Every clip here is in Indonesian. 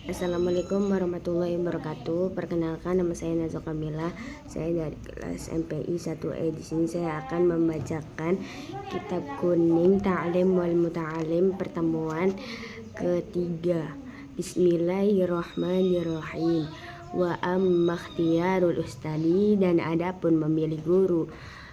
Assalamualaikum warahmatullahi wabarakatuh. Perkenalkan, nama saya Nazwa Kamila. Saya dari kelas MPI 1E. Di sini saya akan membacakan Kitab Kuning Ta'lim wal Muta'alim pertemuan ketiga. Bismillahirrahmanirrahim. Wa amma ikhtiyarul ustadi, dan adapun memilih guru.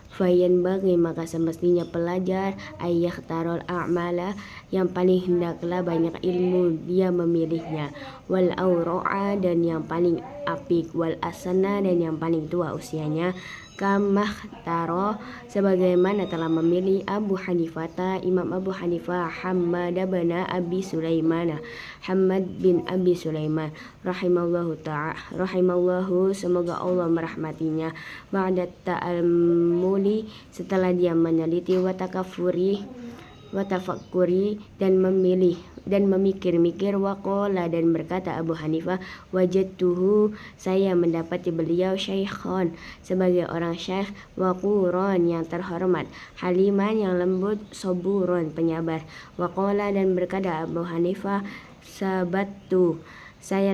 Fayan bagi, maka semestinya pelajar ayah tarol a'mala, yang paling hendaklah banyak ilmu dia memilihnya, wal auro'a, dan yang paling apik, wal asana, dan yang paling tua usianya, kamah taro, sebagaimana telah memilih Abu Hanifah, Imam Abu Hanifah, Hamad bin Abi Sulaiman, Hamad bin Abi Sulaiman, rahimallahu, semoga Allah merahmatinya, ba'da ta'ammuli, setelah dia meneliti, watafakuri, dan memikir-mikir, waqala, dan berkata Abu Hanifah, wajadtuhu, saya mendapati beliau syaikhon, sebagai orang syekh, waquron, yang terhormat, haliman, yang lembut, soburon, penyabar. Waqala, dan berkata Abu Hanifah, sabattu, saya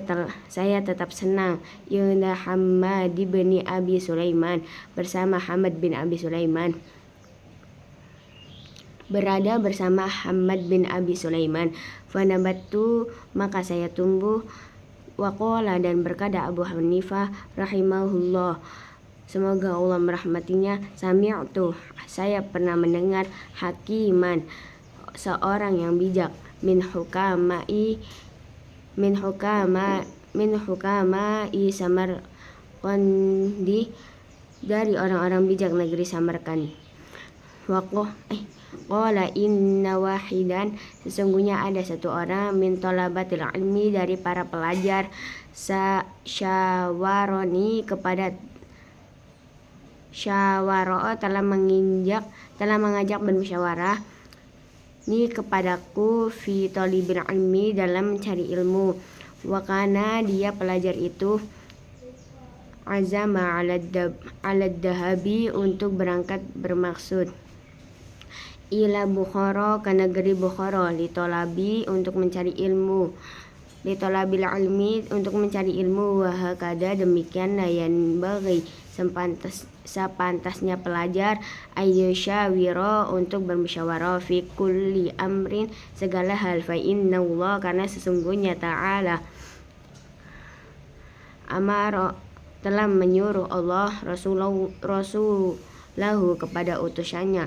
tetap senang, inda Hamad bin Abi Sulaiman, bersama Hamad bin Abi Sulaiman, berada bersama Hamad bin Abi Sulaiman. Fanabatu, maka saya tumbuh. Waqala, dan berkata Abu Hanifah, rahimahullah, semoga Allah merahmatinya, sami'tu, saya pernah mendengar, hakiman, seorang yang bijak, min hukamai Samarqandi, dari orang-orang bijak negeri Samarkand. Qala inna wahidan, sesungguhnya ada satu orang, min thalabatil ilmi, dari para pelajar, syawaroni, kepada syawara, telah mengajak bermusyawarah, ni kepadaku, fi thalibil ilmi, dalam mencari ilmu. Wakana, dia pelajar itu, azama ala dahabi, untuk berangkat, bermaksud ila Bukhara, ke negeri Bukhara, litolabi, untuk mencari ilmu, litolabil ilmi, untuk mencari ilmu. Wahakada, demikian, layan bagi, sepantasnya pelajar, ayyushawiro, untuk bermusyawarah, fi kulli amrin, segala hal, fa inna Allah, karena sesungguhnya ta'ala, amara, telah menyuruh Allah rasulahu, kepada utusannya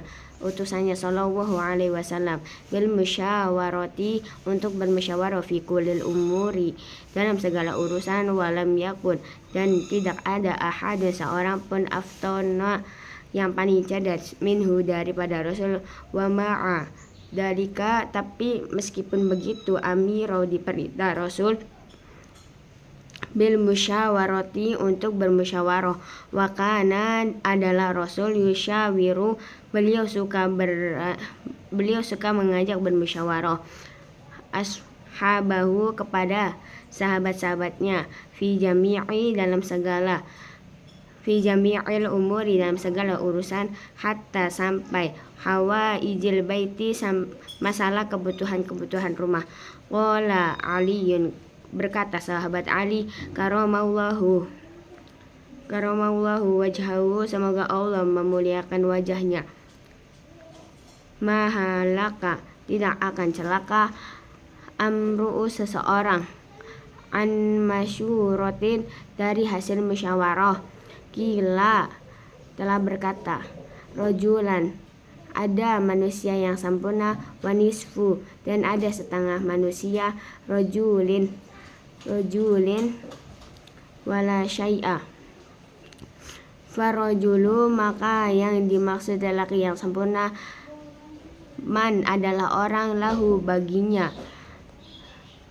sallallahu alaihi wasallam, bil musyawarati, untuk bermusyawarah, fi kulil umuri, dalam segala urusan, walam yakun, dan tidak ada ahad, seorang pun, aftona, yang paling cerdas, minhu, daripada Rasul, wa ma'a dalika, tapi meskipun begitu, amiro, diperintah Rasul, bil musyawarati, untuk bermusyawarah. Wakana, adalah Rasul, yusyawiru, beliau suka mengajak bermusyawarah, ashabahu, kepada sahabat-sahabatnya, fi jami'il umuri, dalam segala urusan, hatta, sampai, hawa ijil baiti, masalah kebutuhan rumah. Qala Aliyun, berkata sahabat Ali, karamallahu wajhahu, semoga Allah memuliakan wajahnya, mahalaka, tidak akan celaka, amru'u, seseorang, an masyuratin, dari hasil musyawarah, kila, telah berkata, rojulan, ada manusia yang sempurna, wanisfu, dan ada setengah manusia, rojulin wala syai'a, farojulu, maka yang dimaksud lelaki yang sempurna, man, adalah orang, lahu, baginya,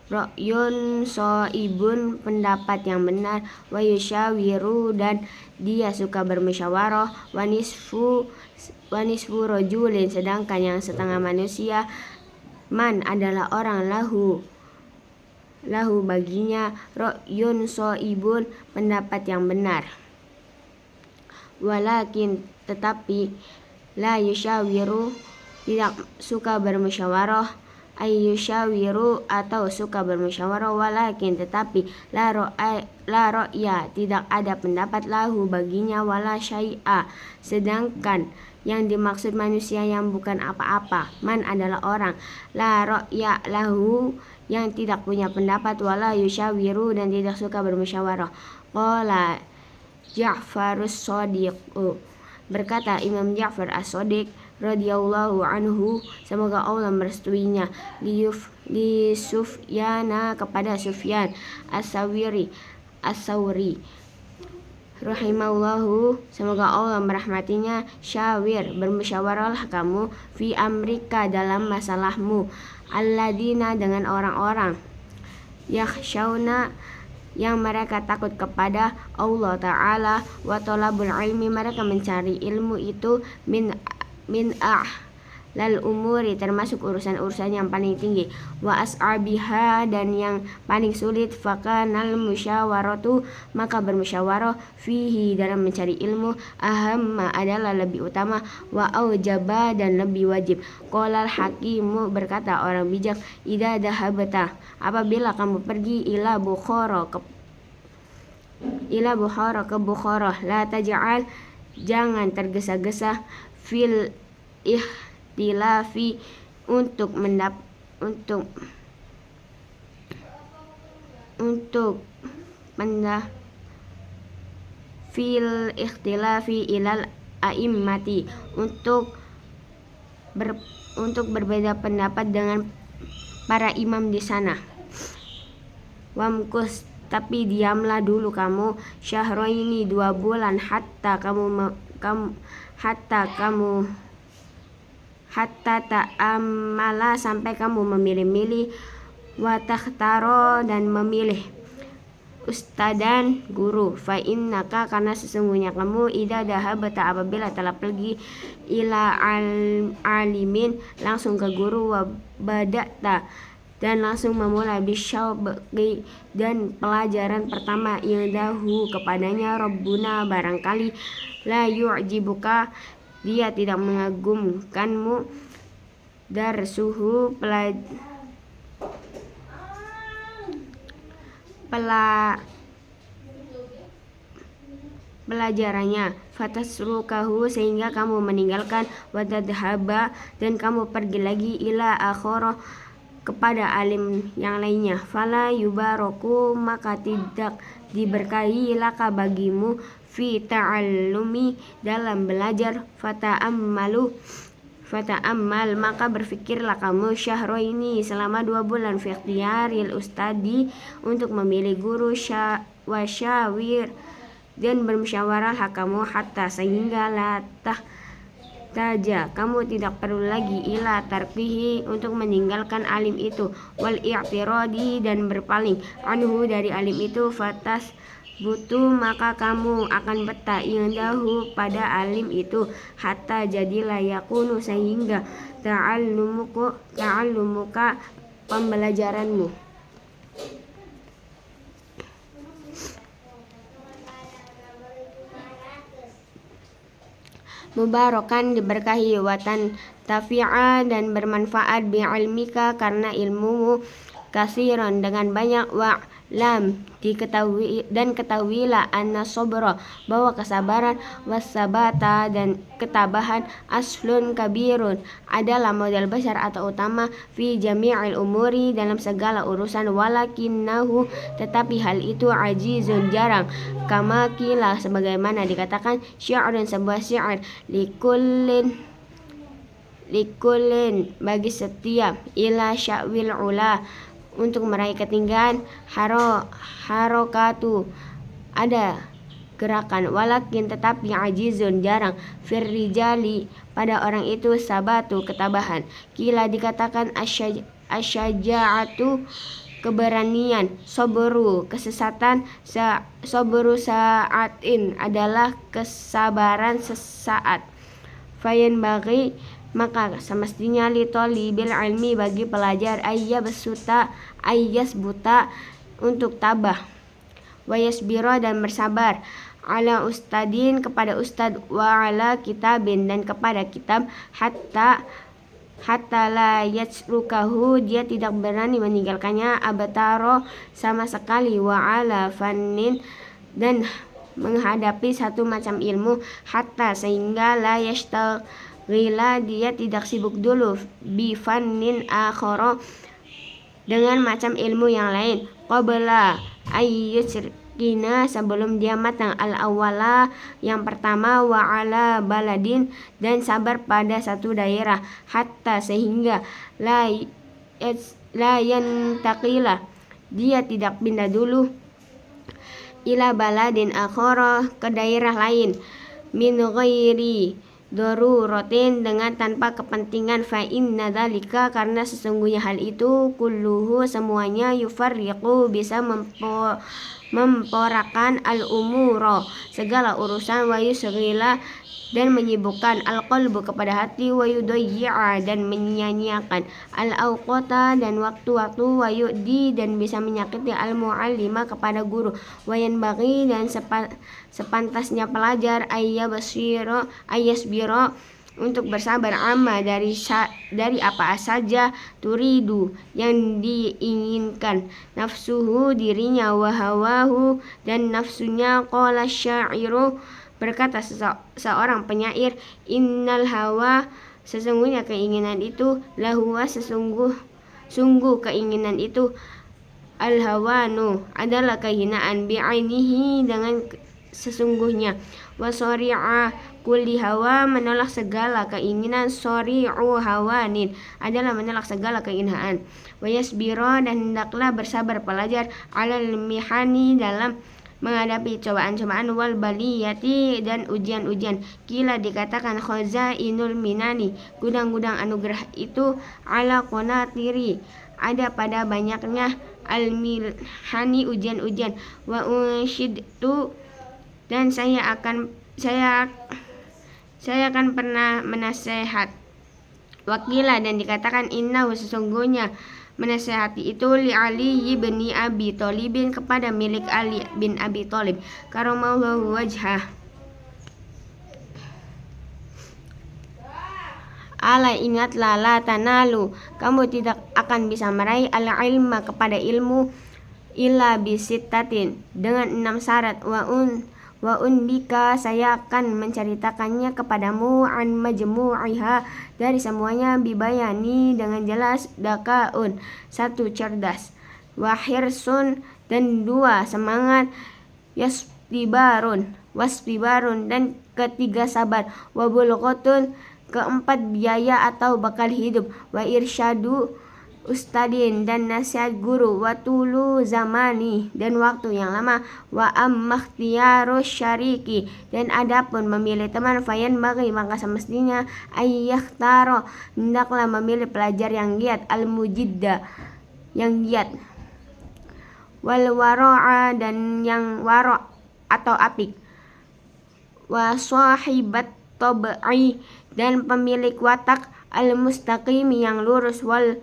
ra'yun so'ibun, pendapat yang benar, wa yusyawiru, dan dia suka bermusyawarah, wanisfu rojulin, sedangkan yang setengah manusia, man, adalah orang, lahu, baginya, ra'yun so'ibun, pendapat yang benar, walakin, tetapi, la yusyawiru, tidak suka bermusyawarah, ayyushawiru atau suka bermusyawarah, walakin tetapi la ra'ya tidak ada pendapat lahu baginya, wala syai'a sedangkan yang dimaksud manusia yang bukan apa-apa. Man adalah orang, la ra'ya lahu yang tidak punya pendapat, wala yushawiru dan tidak suka bermusyawarah. Qala Ja'farus Shadiq, berkata Imam Ja'far as-Shadiq radhiyallahu anhu, semoga Allah merestuinya, li Sufyana kepada Sufyan as-Sawri rahimahullahu, semoga Allah merahmatinya, syawir bermusyawarahlah kamu fi amrika dalam masalahmu, alladzina dengan orang-orang, yakhshawna yang mereka takut kepada Allah Ta'ala, wa talabul ilmi mereka mencari ilmu itu min lal umuri termasuk urusan-urusan yang paling tinggi, wa as'abiha dan yang paling sulit, fakanal musyawaratu maka bermusyawarah fihi dalam mencari ilmu, ahamma adalah lebih utama, wa aujaba dan lebih wajib. Qolal hakimu berkata orang bijak, idza dahabta apabila kamu pergi ila Bukhara ke Bukhara, la taj'al jangan tergesa-gesa fil ikhtilafi untuk fil ikhtilafi ilal a'immati untuk berbeda pendapat dengan para imam di sana. Wamkus tapi diamlah dulu kamu, syahraini 2 bulan, hatta ta'amala sampai kamu memilih-milih, wa takhtaro dan memilih ustadan guru, fa innaka karena sesungguhnya kamu, idza dahabta apabila telah pergi ila alimin langsung ke guru, wa bada'ta dan langsung memulai bisyauqi dan pelajaran pertama, indahu kepadanya, Rabbuna barangkali la yu'jibuka dia tidak mengagumkanmu, darsuhu pelajarannya, fatasrukahu sehingga kamu meninggalkan, watadhaba dan kamu pergi lagi, ila akhara kepada alim yang lainnya, fala yubaraku maka tidak diberkahi, laka bagimu, fi ta'allumi dalam belajar, fata'ammal maka berfikirlah kamu, syahraini selama 2 bulan, fi ikhtiyaril ustadi untuk memilih guru, wasyawir dan bermusyawarahlah kamu, hatta sehingga latah taja kamu tidak perlu lagi ila tarkihi untuk meninggalkan alim itu, wal i'tiradi dan berpaling, anhu dari alim itu, fatas butuh maka kamu akan betah, indahu pada alim itu, hatta jadilah yakunu sehingga ta'allumuka pembelajaranmu mubarakan diberkahi, watan tafi'a dan bermanfaat, bi'ilmika karena ilmumu, kasiran dengan banyak, wa lam ketahuilah anna sabra bahwa kesabaran, wasabata dan ketabahan, aslun kabirun adalah modal besar atau utama, fi jami'il umuri dalam segala urusan, walakinnahu tetapi hal itu ajizun jarang, kama kila sebagaimana dikatakan, syi'run sebuah syi'r, likullin bagi setiap, ila sya'wil ula untuk meraih ketinggian, harokatu ada gerakan, walakin tetapi ajizun jarang, firrijali pada orang itu, sabatu ketabahan, kila dikatakan asyaja'atu keberanian, sobru kesesatan, sobru sa'atin adalah kesabaran sesaat, fayan bagi maka semestinya litoli bil ilmi bagi pelajar, ayyas buta untuk tabah, wayasbiro dan bersabar, ala ustadin kepada ustad, wa ala kitabin dan kepada kitab, hatta hatta la yatsrukahu, dia tidak berani meninggalkannya, abataro, sama sekali, wa ala fannin, dan menghadapi satu macam ilmu, hatta, sehingga la yastaghila, dia tidak sibuk dulu, bi fannin akhara, dengan macam ilmu yang lain, qabla ayyusrikina, sebelum dia matang, al awala, yang pertama, wa ala baladin, dan sabar pada satu daerah, hatta, sehingga la yantakila, dia tidak pindah dulu, ila baladin akhara, ke daerah lain, min ghairi daruratin, dengan tanpa kepentingan, fa inna dzalika, karena sesungguhnya hal itu, kulluhu, semuanya, yufarriqu, bisa memporakan, al umuro, segala urusan, wa yusghila, dan menyibukkan, al qalbu, kepada hati, wa yudayyi'a, dan menyanyiakan, al awqata, dan waktu-waktu, wa yu'di, dan bisa menyakiti, al mu'allima, kepada guru, wa yanbaghi, dan sepantasnya pelajar, ayyasbiro, untuk bersabar, amma, dari apa saja, turidu, yang diinginkan, nafsuhu, dirinya, wa hawahu, dan nafsunya, qala syairu, berkata seorang penyair, innal hawa, sesungguhnya keinginan itu, lahuwa, sungguh keinginan itu, al hawanu, adalah kehinaan, bi'ainihi, dengan sesungguhnya, wa sari'a kulli hawa, menolak segala keinginan, sari'u hawanin, adalah menolak segala kehinaan, wa yasbiro, dan hendaklah bersabar pelajar, alal mihani, dalam menghadapi cobaan-cobaan, wal baliyati, dan ujian-ujian. Kila, dikatakan, khazainul minani, gudang-gudang anugerah itu, ala qonatiri, ada pada banyaknya, al milhani, ujian-ujian, wa unsyidtu, dan saya akan pernah menasehat, wakila, dan dikatakan, innahu, sesungguhnya menasehati itu, li Ali bin Abi Thalibin, kepada milik Ali bin Abi Thalib, karamallahu wajhah. Ala, ingatlah, la tanalu, kamu tidak akan bisa meraih, al ilma, kepada ilmu, illa bisittatin, dengan 6 syarat, wa unbika, saya akan menceritakannya kepadamu, an majmu'iha, dari semuanya, bibayani, dengan jelas, dakaun, 1 cerdas, wa hirsun, dan 2 semangat, wasbibarun, dan 3 sabar, wa bulghatun, 4 biaya atau bakal hidup, wa irsyadu ustadin, dan nasihat guru, wa tulu zamani, dan waktu yang lama, wa ammakhtiyarus syariki, dan adapun memilih teman, fayan bagi, maka semestinya, ayyakhtaro, hendaklah memilih pelajar yang giat, al mujidda, yang giat, wal wara'a, dan yang wara' atau apik, wa sahibat tab'i, dan pemilik watak, al mustaqim, yang lurus, wal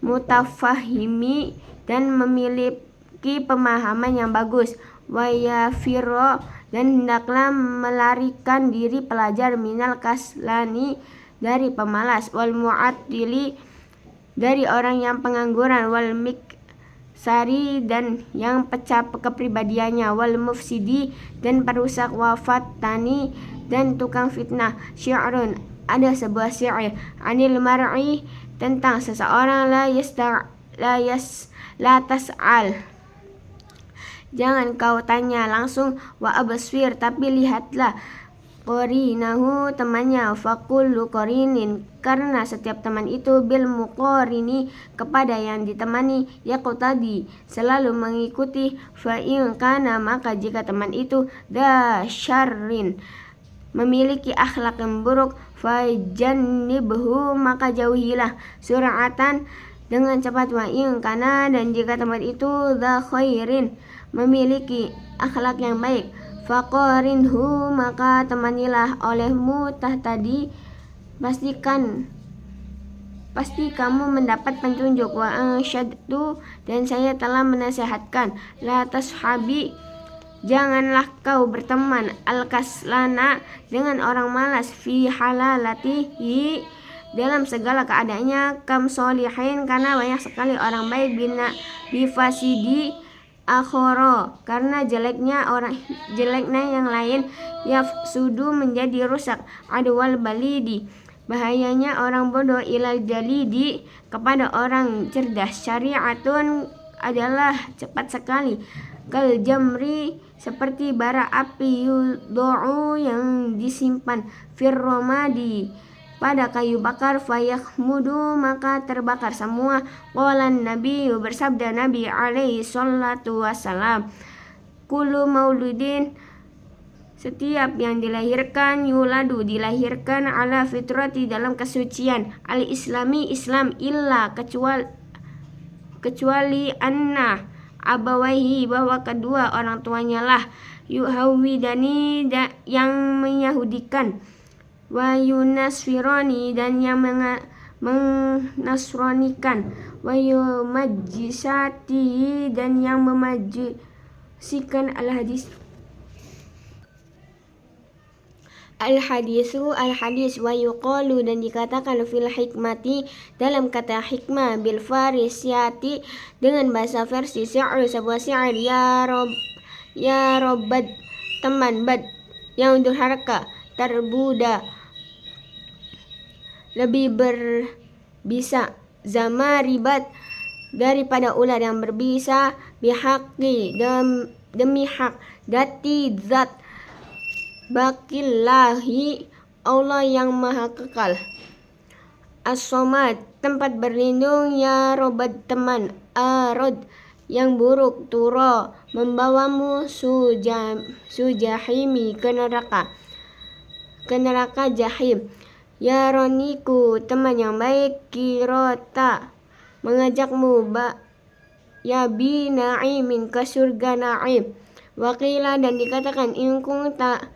mutafahimi, dan memiliki pemahaman yang bagus, wa yafiro, dan hendaklah melarikan diri pelajar, minal kaslani, dari pemalas, wal mu'attili, dari orang yang pengangguran, wal miksari, dan yang pecah kepribadiannya, wal mufsidi, dan perusak, wa fattani, dan tukang fitnah. Syi'run, ada sebuah syair, anil mar'i, tentang seseorang, la tas'al, jangan kau tanya langsung, wa absir, tapi lihatlah, qarinahu, temannya, fakullu qarinin, karena setiap teman itu, bil muqarini, kepada yang ditemani, yaqtadi, selalu mengikuti, fa in kana, maka jika teman itu, da syarrin, memiliki akhlak yang buruk, fajannibhu, maka jauhilah, sur'atan, dengan cepat, wa in kana, dan jika teman itu, dha khairin, memiliki akhlak yang baik, faqarinhu, maka temanilah olehmu, tahtadi, pasti kamu mendapat petunjuk, wa ansyadtu, dan saya telah menasihatkan, la tashabi, janganlah kau berteman, al-kaslana, dengan orang malas, fi halalatihi, dalam segala keadaannya, kam solihin, karena banyak sekali orang baik, bifasidi akhoro, karena jeleknya yang lain, yafsudu, menjadi rusak, adwal balidi, bahayanya orang bodoh, ilal jalidi, kepada orang cerdas, syariatun, adalah cepat sekali, kal jamri, seperti bara api, yudo'u, yang disimpan, firromadi, pada kayu bakar, fayahmudu, maka terbakar semua. Qalan Nabi, bersabda Nabi alaihi salatu wassalam, kullu mauludin, setiap yang dilahirkan, yuladu, dilahirkan, ala fitrati, dalam kesucian, al-islami, Islam, illa, kecuali anna abawaihi, bahwa kedua orang tuanya lah, yuhawidani, yang menyahudikan, wa yunasfirani, dan yang menasranikan, wa yumajjisati, dan yang memajisikan. Al-hadis, wa yuqalu, dan dikatakan, fil hikmati, dalam kata hikmah, bil farisiyati, dengan bahasa versi, syair, sebuah syair, ya robbad, teman, bad, yang durhaka, terbuda, lebih berbisa, zama ribat, daripada ular yang berbisa, bihaqi, demi hak, dati, zat, bakillahi, Allah yang maha kekal, as-somad, tempat berlindung, ya robbad, teman, arod, yang buruk, turo, membawamu, sujahimi, ke neraka jahim, ya roniku, teman yang baik, kirota, mengajakmu, ya bi na'imin, ke surga na'im, wakila, dan dikatakan, in kunta,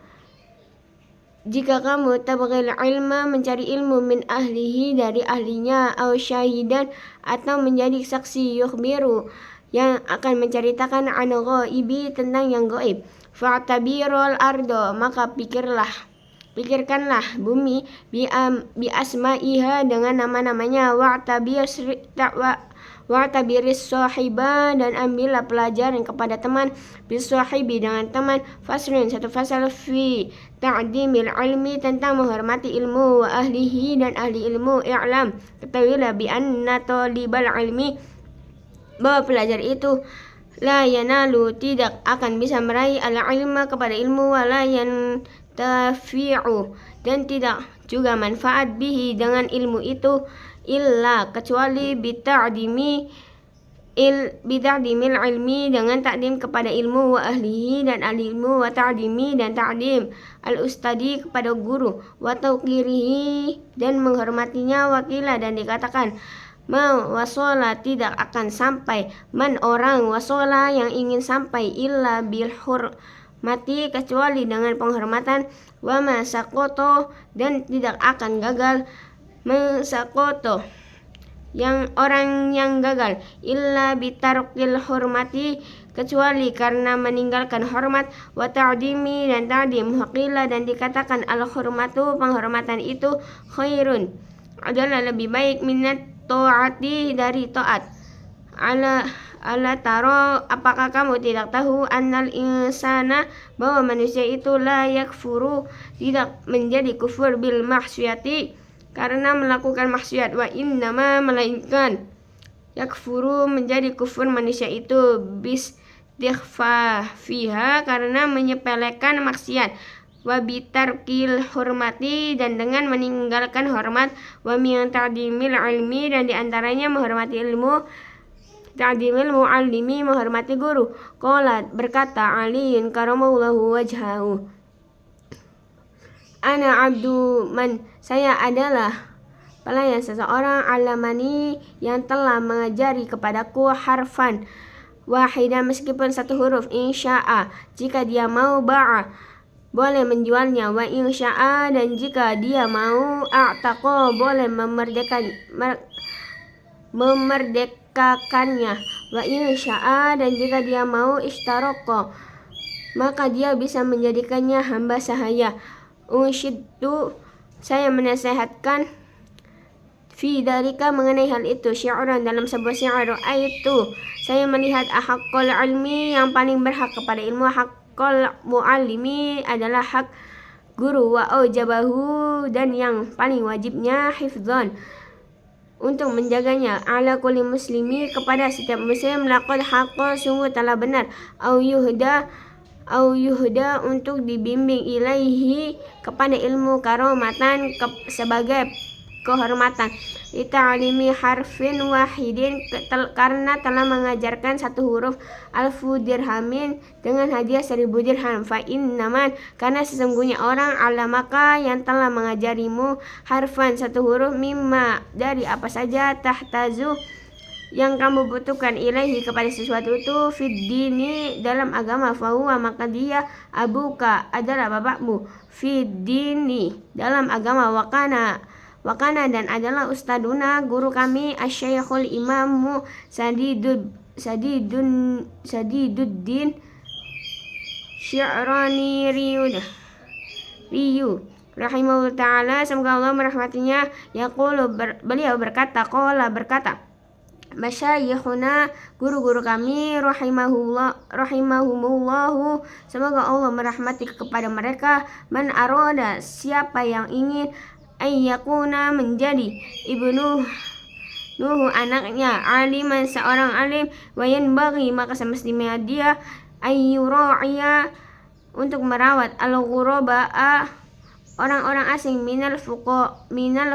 jika kamu tabghil ilma, mencari ilmu, min ahlihi, dari ahlinya, au syahidan, atau menjadi saksi, yukhbiru, yang akan menceritakan, an ghaibi, tentang yang gaib, fa'tabirul ardo, maka pikirkanlah bumi, bi asma'iha, dengan nama-namanya, wa'tabiris sahiba, dan ambillah pelajaran kepada teman, bis sahibi, dengan teman, faslun, satu fasal, fi ta'dimil ilmi, tentang menghormati ilmu, wa ahlihi, dan ahli ilmu, i'lam, ketahuilah, bi anna talibal ilmi, bahwa pelajar itu, la yanalu, tidak akan bisa meraih, al-ilma, kepada ilmu, wa la yantafi'u, dan tidak juga manfaat, bihi, dengan ilmu itu, illa, kecuali bita'dimil ilmi, dengan ta'dim kepada ilmu, wa ahlihi, dan ahli ilmu, wa ta'dimi, dan ta'dim al-ustadi, kepada guru, wa tauqirihi, dan menghormatinya, wakila, dan dikatakan, ma wasola, tidak akan sampai, man, orang, wasola, yang ingin sampai, illa bil hurmati, kecuali dengan penghormatan, wa ma sakoto, dan tidak akan gagal, masakoto, yang orang yang gagal, illa bitarqil hurmati, kecuali karena meninggalkan hormat, wa ta'dimi, dan ta'dim, waqila, dan dikatakan, al hurmatu, penghormatan itu, khairun, adalah lebih baik, minat ta'ati, dari ta'at, ala taro, apakah kamu tidak tahu, annal insana, bahwa manusia itu, la yakfuru, tidak menjadi kufur, bil mahsyati, karena melakukan maksiat, wa innama, melainkan, yakfuru, menjadi kufur manusia itu, bistighfafiha, karena menyepelekan maksiat, wa bitarkil hurmati, dan dengan meninggalkan hormat, wa min ta'dimil ilmi, dan diantaranya menghormati ilmu, ta'dimil mu'allimi, menghormati guru. Qala, berkata Aliin karamallahu wajhahu, ana abdu man, saya adalah pelayan seseorang, alamani, yang telah mengajari kepadaku, harfan wahidah, meskipun satu huruf, insya'a, jika dia mau, ba'a, boleh menjualnya, wa insya'a, dan jika dia mau, a'taqa, boleh memerdekakannya, wa insya'a, dan jika dia mau, istaroko, maka dia bisa menjadikannya hamba sahaya. Unsyiddu, saya menasihatkan, fi dzalika mengenai hal itu syi'ran dalam sebuah syiar itu saya melihat haqqul ilmi yang paling berhak kepada ilmu haqqul muallimi adalah hak guru wa aujabahu dan yang paling wajibnya hifdzan untuk menjaganya ala kulli muslimi kepada setiap muslim laqad haqqa sungguh telah benar au yuhda untuk dibimbing ilaihi kepada ilmu karomatan sebagai kehormatan lita'alimi harfin wahidin karena telah mengajarkan satu huruf alfu dirhamin dengan hadiah 1000 dirham fa innaman karena sesungguhnya orang alamaka yang telah mengajarimu harfan satu huruf mimma dari apa saja tahtazu yang kamu butuhkan ilaihi kepada sesuatu itu fid dini dalam agama fahuwa maka dia abuka adalah bapakmu fid dini dalam agama wakana dan adalah ustaduna guru kami asyaikhul imamu Sadiduddin Sya'rani Riyu rahimahullah ta'ala semoga Allah merahmatinya beliau berkata masyayikhuna guru-guru kami rahimahumullahu semoga Allah merahmati kepada mereka man aroda siapa yang ingin ayyakuna menjadi ibnu Nuhu anaknya aliman seorang alim wayan bagi maka semestinya dia ayyura'iya untuk merawat al-ghurabaa orang-orang asing minal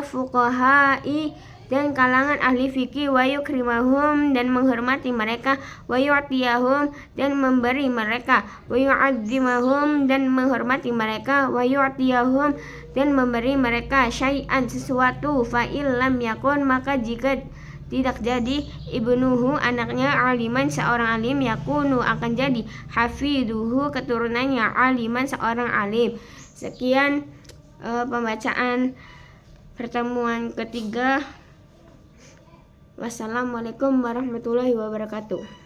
fuqaha'i dan kalangan ahli fikih wa yukrimahum dan menghormati mereka wa yu'tiyahum dan memberi mereka wa yu'azzimahum dan menghormati mereka wa yu'tiyahum dan memberi mereka syai'an sesuatu fa illam yakun maka jika tidak jadi ibnuhu anaknya aliman seorang alim yakunu akan jadi hafiduhu keturunannya aliman seorang alim. Sekian pembacaan pertemuan ketiga. Wassalamualaikum warahmatullahi wabarakatuh.